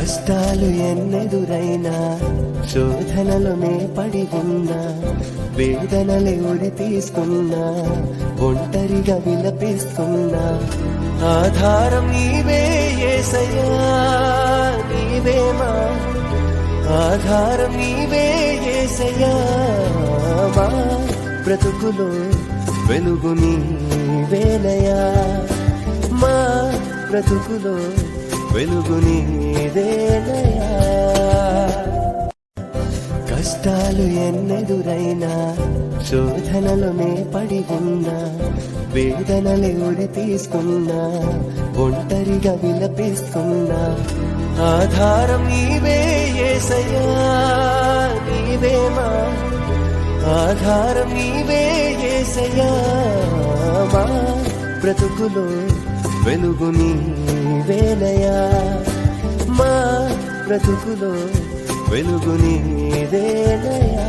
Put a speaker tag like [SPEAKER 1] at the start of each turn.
[SPEAKER 1] కష్టాలు ఎన్నెదురైనా శోధనలోనే పడి ఉన్నా వేదనలే ఉరి తీసుకున్నా ఒంటరిగా విలపిస్తున్నా ఆధారం నీవే యేసయ్యా నీవేమా ఆధారం నీవే యేసయ్యా మా బ్రతుకులో వెలుగు నీవేనయా మా బ్రతుకులో వెలుగు నీదేనయా కష్టాలు ఎన్నెదురైనా శోధనలోనే పడి ఉన్నా వేదనలే ఉరి తీసుకున్నా ఒంటరిగా విలపిస్తున్నా ఆధారం నీవే యేసయ్యా నీవేమా ఆధారం నీవే యేసయ్యా మా బ్రతుకులో వెలుగు నీవేనయా మా బ్రతుకులో వెలుగు నీదేనయా